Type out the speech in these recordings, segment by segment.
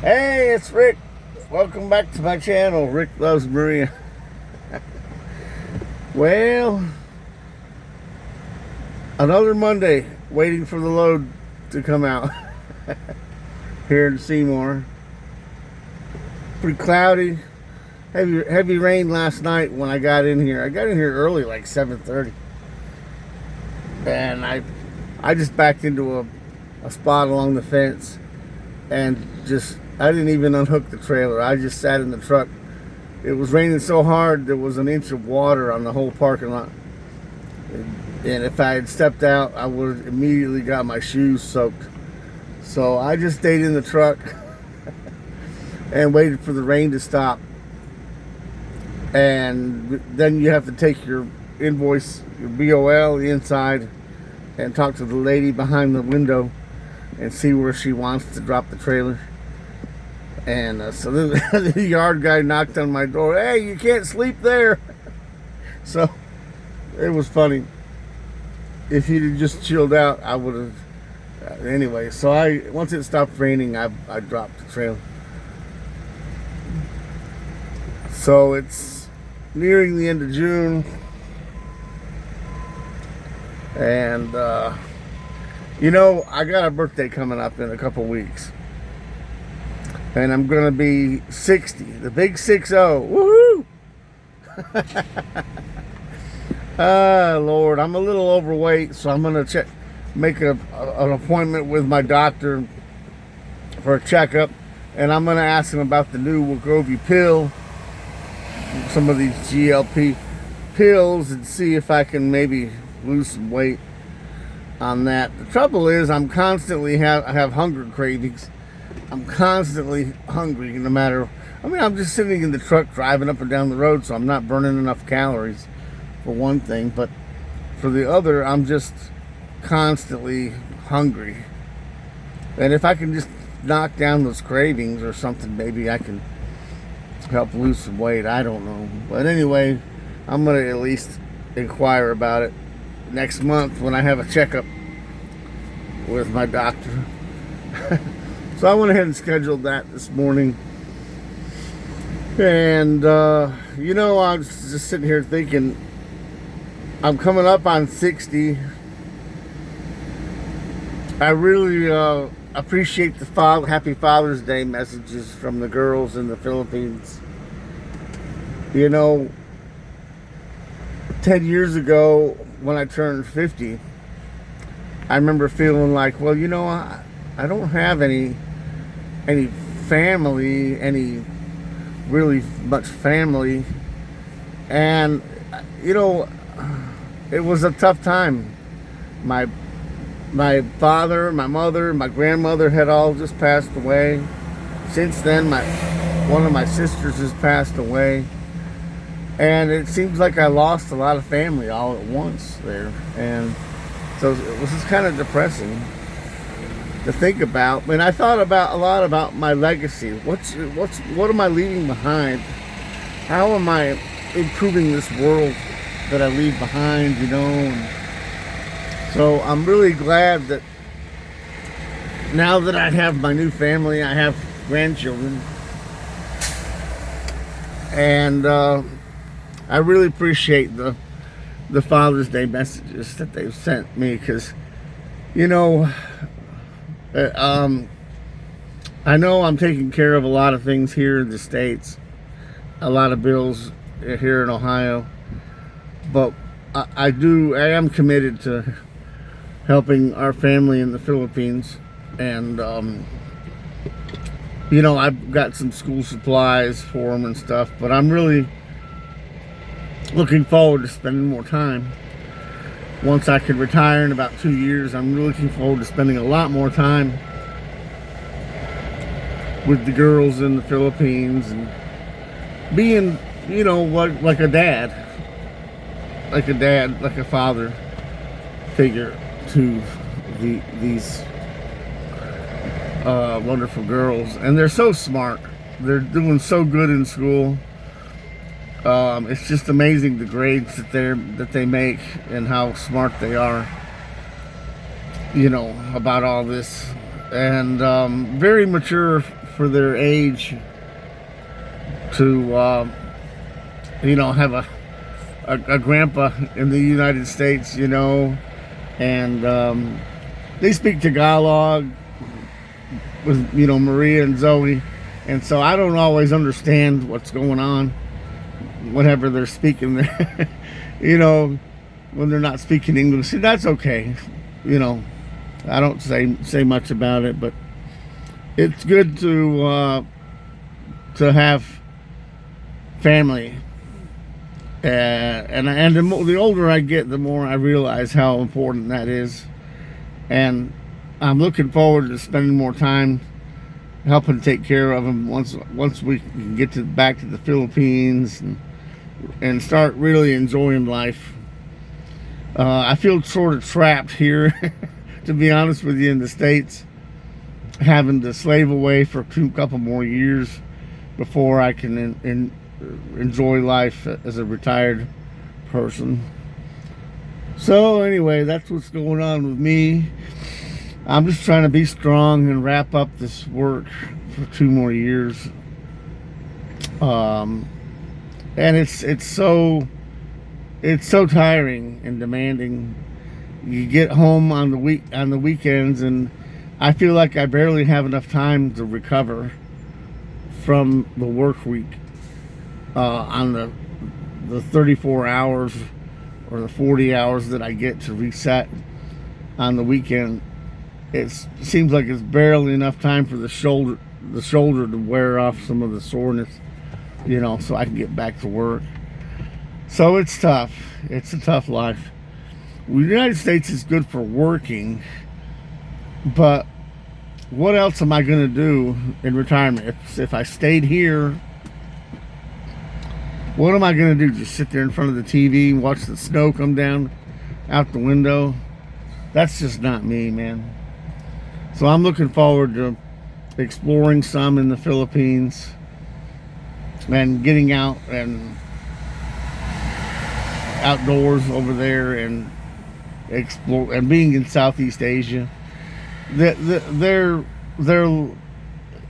Hey, it's Rick. Welcome back to my channel, Rick Loves Maria. Well, another Monday waiting for the load to come out here in Seymour. Pretty cloudy. Heavy rain last night when I got in here. I got in here early, like 7:30. And I just backed into a spot along the fence and I didn't even unhook the trailer. I just sat in the truck. It was raining so hard there was an inch of water on the whole parking lot. And if I had stepped out, I would have immediately got my shoes soaked. So I just stayed in the truck and waited for the rain to stop. And then you have to take your invoice, your BOL inside, and talk to the lady behind the window and see where she wants to drop the trailer. And so the yard guy knocked on my door. Hey, you can't sleep there. So it was funny. If he'd have just chilled out, I would have. Anyway, so once it stopped raining, I dropped the trailer. So it's nearing the end of June, and I got a birthday coming up in a couple weeks. And I'm going to be 60. The big 60. Woohoo! Lord, I'm a little overweight, so I'm going to make an appointment with my doctor for a checkup. And I'm going to ask him about the new Wegovy pill, some of these GLP pills, and see if I can maybe lose some weight on that. The trouble is I have hunger cravings. I'm constantly hungry, no matter. I'm just sitting in the truck driving up and down the road, so I'm not burning enough calories, for one thing. But for the other, I'm just constantly hungry. And if I can just knock down those cravings or something, maybe I can help lose some weight. I don't know. But anyway, I'm going to at least inquire about it next month when I have a checkup with my doctor. So I went ahead and scheduled that this morning. And, I was just sitting here thinking, I'm coming up on 60. I really appreciate the Happy Father's Day messages from the girls in the Philippines. 10 years ago when I turned 50, I remember feeling like, well, I don't have any family, any really much family. And, it was a tough time. My father, my mother, my grandmother had all just passed away. Since then, one of my sisters has passed away. And it seems like I lost a lot of family all at once there. And so it was just kind of depressing to think about. And I thought a lot about my legacy. What am I leaving behind? How am I improving this world that I leave behind, And so I'm really glad that now that I have my new family, I have grandchildren. And I really appreciate the Father's Day messages that they've sent me, because I know I'm taking care of a lot of things here in the States, a lot of bills here in Ohio, but I am committed to helping our family in the Philippines. And I've got some school supplies for them and stuff, but I'm really looking forward to spending more time. Once I could retire in about 2 years, I'm really looking forward to spending a lot more time with the girls in the Philippines and being, like a dad, like a father figure to these wonderful girls. And they're so smart. They're doing so good in school. It's just amazing the grades that they make and how smart they are, about all this and very mature for their age to have a grandpa in the United States, and they speak Tagalog with Maria and Zoe, and so I don't always understand what's going on whenever they're speaking there. When they're not speaking English, and that's okay. I don't say much about it, but it's good to have family. And the older I get, the more I realize how important that is. And I'm looking forward to spending more time helping take care of them once we can get back to the Philippines and start really enjoying life. I feel sort of trapped here, to be honest with you, in the States, having to slave away for a couple more years before I can enjoy life as a retired person. So anyway, that's what's going on with me. I'm just trying to be strong and wrap up this work for 2 more years. And it's so tiring and demanding. You get home on the weekends, and I feel like I barely have enough time to recover from the work week. On the 34 hours or the 40 hours that I get to reset on the weekend, it seems like it's barely enough time for the shoulder to wear off some of the soreness, so I can get back to work. So it's tough. It's a tough life. The United States is good for working, but what else am I going to do in retirement? If I stayed here, what am I going to do? Just sit there in front of the TV and watch the snow come down out the window? That's just not me, man. So I'm looking forward to exploring some in the Philippines and getting out and outdoors over there and explore, and being in Southeast Asia.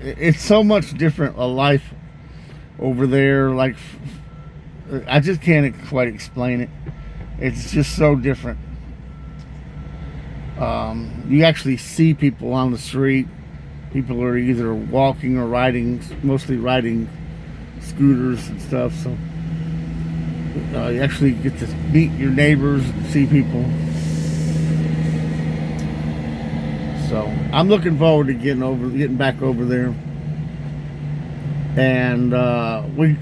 It's so much different a life over there. Like, I just can't quite explain it. It's just so different. You actually see people on the street. People are either walking or mostly riding scooters and stuff. So you actually get to meet your neighbors and see people. So I'm looking forward to getting back over there. And we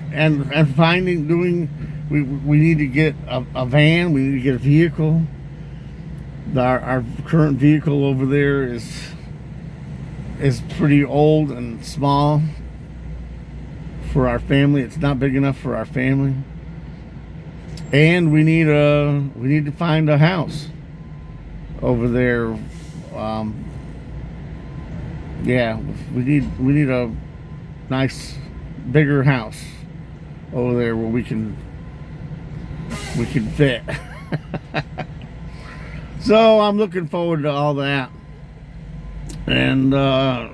need to get a van. We need to get a vehicle. Our current vehicle over there is pretty old and small for our family. It's not big enough for our family. And we need to find a house over there. We need a nice bigger house over there where we can fit. So I'm looking forward to all that, and but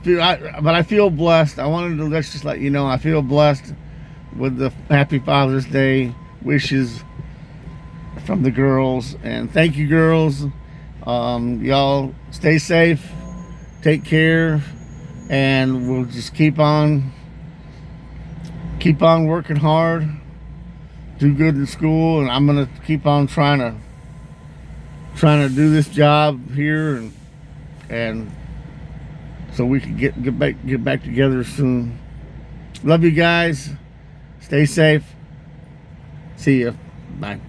I feel blessed. I wanted to just let you know I feel blessed with the Happy Father's Day wishes from the girls, and thank you, girls. Y'all stay safe, take care, and we'll just keep on working hard, do good in school, and I'm gonna keep on trying to do this job here, and so we can get back together soon. Love you guys. Stay safe. See ya. Bye.